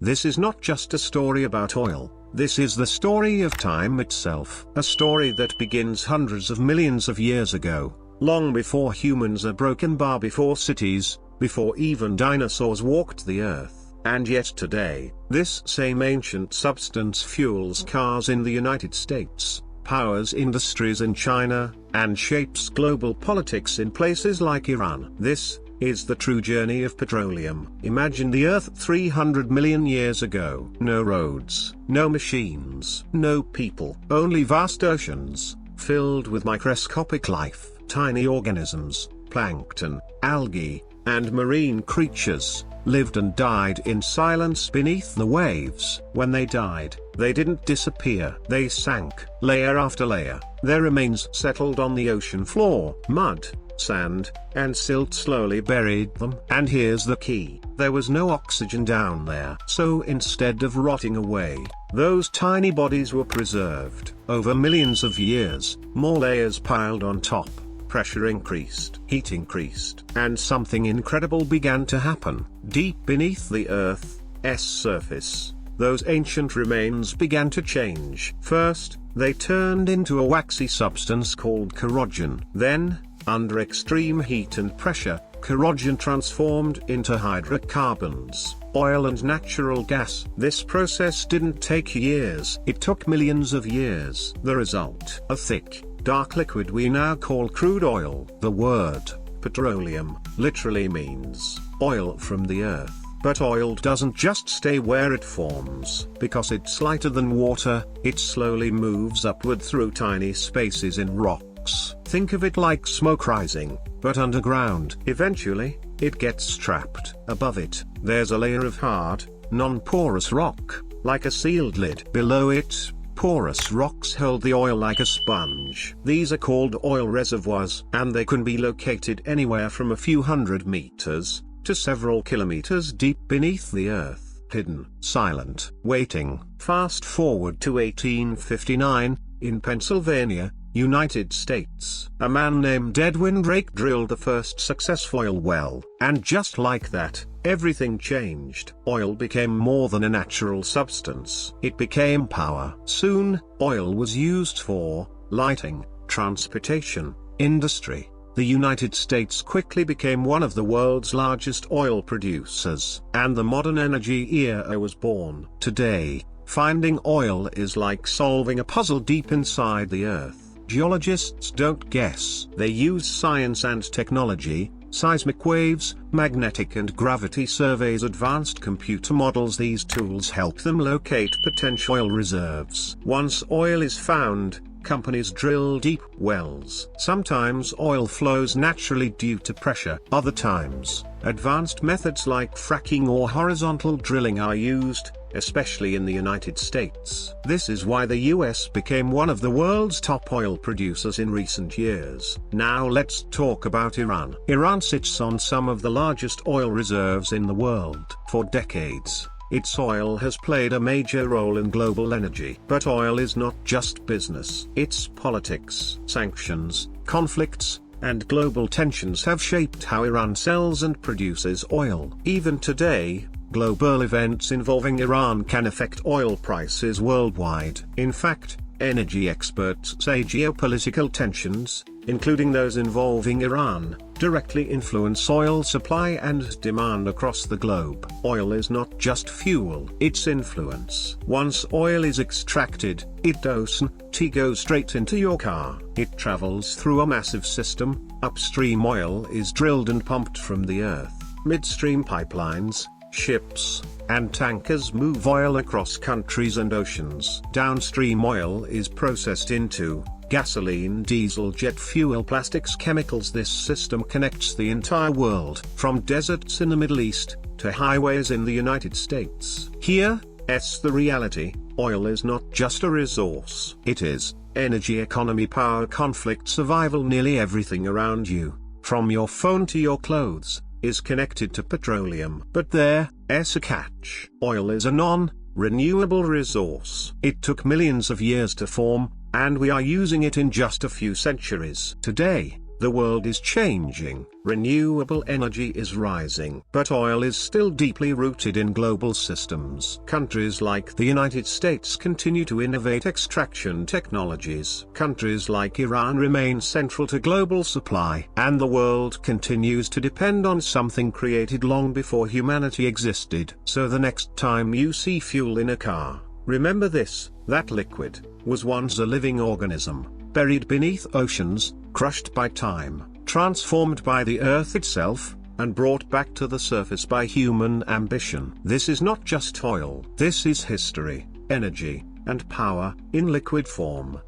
This is not just a story about oil, this is the story of time itself. A story that begins hundreds of millions of years ago, long before humans are broken bar before cities, before even dinosaurs walked the earth. And yet today, this same ancient substance fuels cars in the United States, powers industries in China, and shapes global politics in places like Iran. This is the true journey of petroleum. Imagine the Earth 300 million years ago. No roads, no machines, no people, only vast oceans, filled with microscopic life, tiny organisms, plankton, algae, and marine creatures, lived and died in silence beneath the waves. When they died, they didn't disappear. They sank, layer after layer. Their remains settled on the ocean floor. Mud, sand, and silt slowly buried them. And here's the key: there was no oxygen down there. So instead of rotting away, those tiny bodies were preserved. Over millions of years, more layers piled on top. Pressure increased, heat increased, and something incredible began to happen. Deep beneath the Earth's surface, those ancient remains began to change. First, they turned into a waxy substance called corrosion. Then, under extreme heat and pressure, corrosion transformed into hydrocarbons, oil and natural gas. This process didn't take years, it took millions of years. The result: a thick, dark liquid we now call crude oil. The word petroleum literally means oil from the earth. But oil doesn't just stay where it forms. Because it's lighter than water, it slowly moves upward through tiny spaces in rocks. Think of it like smoke rising, but underground. Eventually, it gets trapped. Above it, there's a layer of hard, non-porous rock, like a sealed lid. Below it, porous rocks hold the oil like a sponge. These are called oil reservoirs, and they can be located anywhere from a few hundred meters to several kilometers deep beneath the earth. Hidden, silent, waiting. Fast forward to 1859, in Pennsylvania, United States. A man named Edwin Drake drilled the first successful oil well, and just like that, everything changed. Oil became more than a natural substance. It became power. Soon, oil was used for lighting, transportation, industry. The United States quickly became one of the world's largest oil producers, and the modern energy era was born. Today, finding oil is like solving a puzzle deep inside the earth. Geologists don't guess. They use science and technology, seismic waves, magnetic and gravity surveys, advanced computer models. These tools help them locate potential oil reserves. Once oil is found, companies drill deep wells. Sometimes oil flows naturally due to pressure. Other times, advanced methods like fracking or horizontal drilling are used, especially in the United States. This is why the US became one of the world's top oil producers in recent years. Now let's talk about Iran. Iran sits on some of the largest oil reserves in the world. For decades, its oil has played a major role in global energy. But oil is not just business. It's politics. Sanctions, conflicts, and global tensions have shaped how Iran sells and produces oil. Even today, global events involving Iran can affect oil prices worldwide. In fact, energy experts say geopolitical tensions, including those involving Iran, directly influence oil supply and demand across the globe. Oil is not just fuel, it's influence. Once oil is extracted, it doesn't go straight into your car. It travels through a massive system. Upstream oil is drilled and pumped from the earth. Midstream pipelines, ships, and tankers move oil across countries and oceans. Downstream oil is processed into gasoline, diesel, jet fuel, plastics, chemicals. This system connects the entire world, from deserts in the Middle East to highways in the United States. Here's the reality: oil is not just a resource. It is energy, economy, power, conflict, survival. Nearly everything around you, from your phone to your clothes, is connected to petroleum. But there's a catch. Oil is a non-renewable resource. It took millions of years to form, and we are using it in just a few centuries. Today, The world is changing, renewable energy is rising, but oil is still deeply rooted in global systems. Countries like the United States continue to innovate extraction technologies. Countries like Iran remain central to global supply. And the world continues to depend on something created long before humanity existed. So the next time you see fuel in a car, remember this: that liquid was once a living organism, buried beneath oceans, crushed by time, transformed by the earth itself, and brought back to the surface by human ambition. This is not just oil. This is history, energy, and power, in liquid form.